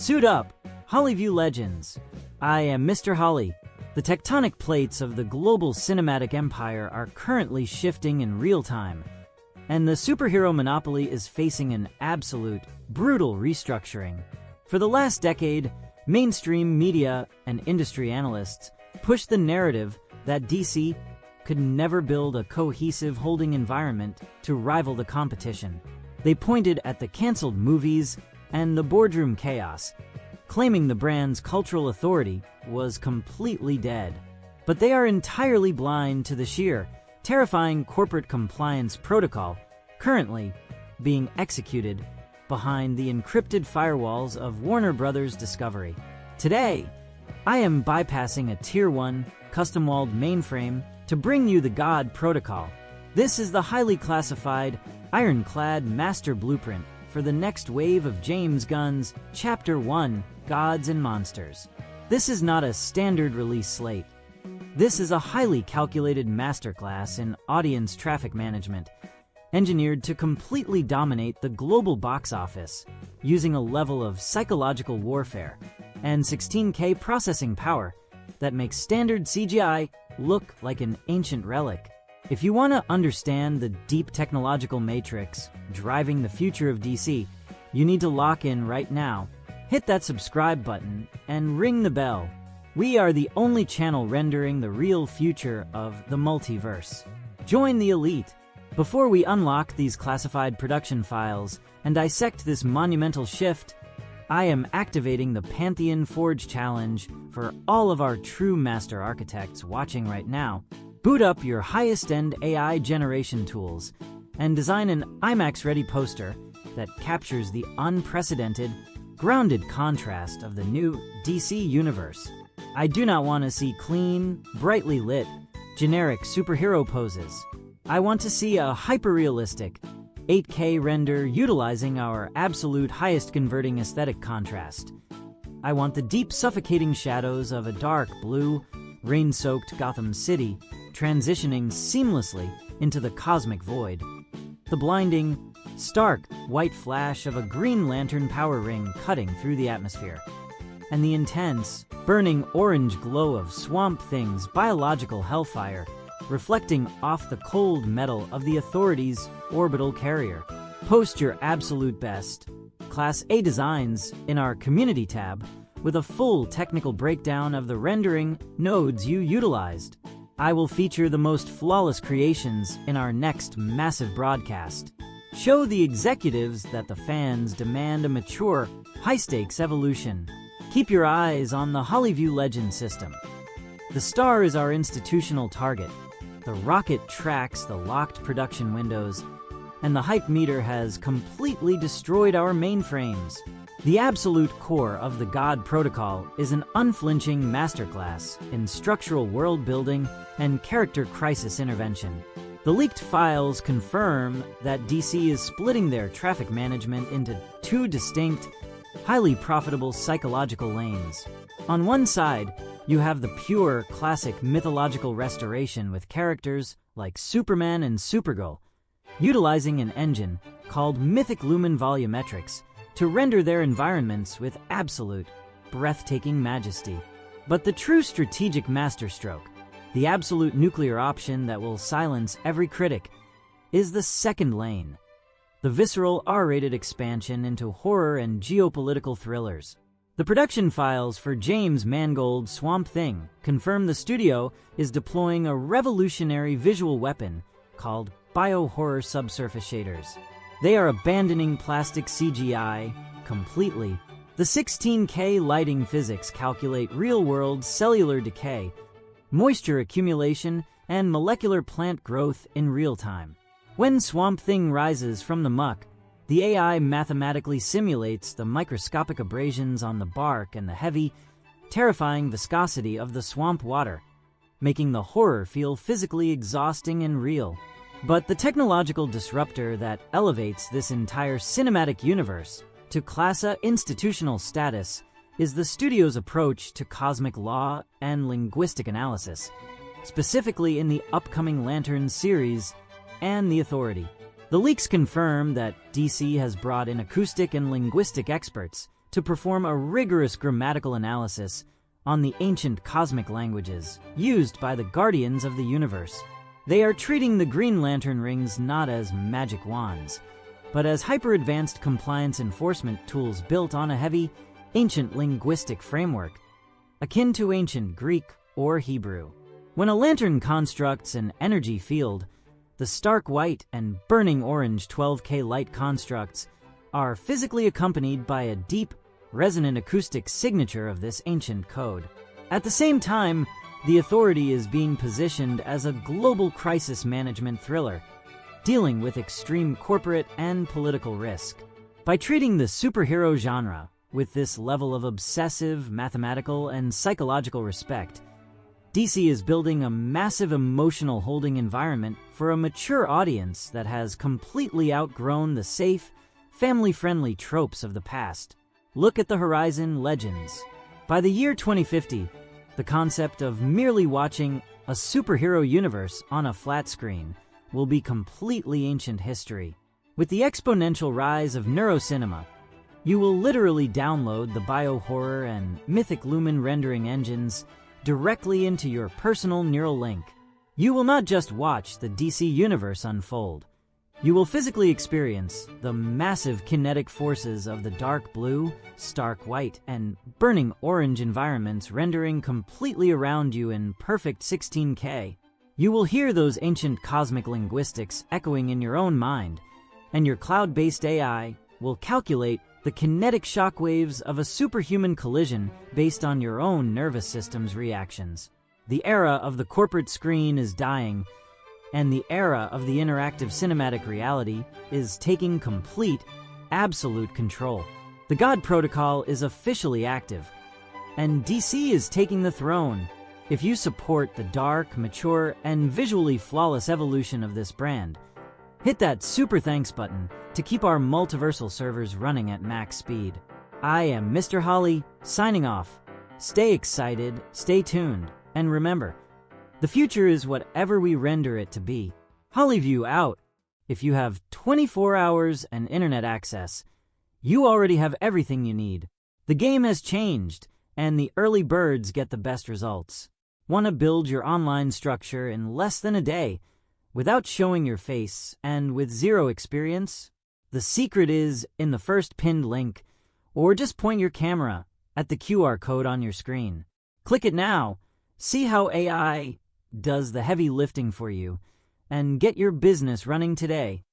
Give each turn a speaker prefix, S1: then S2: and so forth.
S1: Suit up, Hollyview legends. I am Mr. Holly. The tectonic plates of the global cinematic empire are currently shifting in real time, and the superhero monopoly is facing an absolute, brutal restructuring. For the last decade, mainstream media and industry analysts pushed the narrative that DC could never build a cohesive holding environment to rival the competition. They pointed at the canceled movies and the boardroom chaos, claiming the brand's cultural authority was completely dead. But they are entirely blind to the sheer, terrifying corporate compliance protocol currently being executed behind the encrypted firewalls of Warner Bros. Discovery. Today, I am bypassing a Tier 1 custom-walled mainframe to bring you the God Protocol. This is the highly classified, ironclad master blueprint for the next wave of James Gunn's Chapter 1, Gods and Monsters. This is not a standard release slate. This is a highly calculated masterclass in audience traffic management, engineered to completely dominate the global box office, using a level of psychological warfare and 16K processing power that makes standard CGI look like an ancient relic. If you want to understand the deep technological matrix driving the future of DC, you need to lock in right now. Hit that subscribe button and ring the bell. We are the only channel rendering the real future of the multiverse. Join the elite. Before we unlock these classified production files and dissect this monumental shift, I am activating the Pantheon Forge Challenge for all of our true master architects watching right now. Boot up your highest-end AI generation tools and design an IMAX-ready poster that captures the unprecedented, grounded contrast of the new DC universe. I do not want to see clean, brightly lit, generic superhero poses. I want to see a hyper-realistic, 8K render utilizing our absolute highest converting aesthetic contrast. I want the deep suffocating shadows of a dark blue, rain-soaked Gotham City transitioning seamlessly into the cosmic void. The blinding, stark, white flash of a Green Lantern power ring cutting through the atmosphere. And the intense, burning orange glow of Swamp Thing's biological hellfire reflecting off the cold metal of the Authority's orbital carrier. Post your absolute best Class A designs in our Community tab with a full technical breakdown of the rendering nodes you utilized. I will feature the most flawless creations in our next massive broadcast. Show the executives that the fans demand a mature, high-stakes evolution. Keep your eyes on the Hollyview Legend system. The star is our institutional target. The rocket tracks the locked production windows, and the hype meter has completely destroyed our mainframes. The absolute core of the God Protocol is an unflinching masterclass in structural world building and character crisis intervention. The leaked files confirm that DC is splitting their traffic management into two distinct, highly profitable psychological lanes. On one side, you have the pure, classic mythological restoration with characters like Superman and Supergirl, utilizing an engine called Mythic Lumen Volumetrics to render their environments with absolute, breathtaking majesty. But the true strategic masterstroke, the absolute nuclear option that will silence every critic, is the second lane, the visceral R-rated expansion into horror and geopolitical thrillers. The production files for James Mangold's Swamp Thing confirm the studio is deploying a revolutionary visual weapon called biohorror subsurface shaders. They are abandoning plastic CGI completely. The 16K lighting physics calculate real-world cellular decay, moisture accumulation, and molecular plant growth in real time. When Swamp Thing rises from the muck, the AI mathematically simulates the microscopic abrasions on the bark and the heavy, terrifying viscosity of the swamp water, making the horror feel physically exhausting and real. But the technological disruptor that elevates this entire cinematic universe to Class A institutional status is the studio's approach to cosmic law and linguistic analysis, specifically in the upcoming Lantern series and The Authority. The leaks confirm that DC has brought in acoustic and linguistic experts to perform a rigorous grammatical analysis on the ancient cosmic languages used by the Guardians of the Universe. They are treating the Green Lantern rings not as magic wands, but as hyper-advanced compliance enforcement tools built on a heavy, ancient linguistic framework, akin to ancient Greek or Hebrew. When a lantern constructs an energy field, the stark white and burning orange 12K light constructs are physically accompanied by a deep, resonant acoustic signature of this ancient code. At the same time, the Authority is being positioned as a global crisis management thriller, dealing with extreme corporate and political risk. By treating the superhero genre with this level of obsessive, mathematical, and psychological respect, DC is building a massive emotional holding environment for a mature audience that has completely outgrown the safe, family-friendly tropes of the past. Look at the horizon, Legends. By the year 2050, the concept of merely watching a superhero universe on a flat screen will be completely ancient history. With the exponential rise of neurocinema, you will literally download the biohorror and mythic lumen rendering engines directly into your personal neural link. You will not just watch the DC universe unfold. You will physically experience the massive kinetic forces of the dark blue, stark white, and burning orange environments rendering completely around you in perfect 16K. You will hear those ancient cosmic linguistics echoing in your own mind, and your cloud-based AI will calculate the kinetic shockwaves of a superhuman collision based on your own nervous system's reactions. The era of the corporate screen is dying, and the era of the interactive cinematic reality is taking complete, absolute control. The God Protocol is officially active, and DC is taking the throne. If you support the dark, mature, and visually flawless evolution of this brand, hit that super thanks button to keep our multiversal servers running at max speed. I am Mr. Holly, signing off. Stay excited, stay tuned, and remember, the future is whatever we render it to be. Hollyview out. If you have 24 hours and internet access, you already have everything you need. The game has changed, and the early birds get the best results. Want to build your online structure in less than a day, without showing your face and with zero experience? The secret is in the first pinned link, or just point your camera at the QR code on your screen. Click it now. See how AI does the heavy lifting for you, and get your business running today.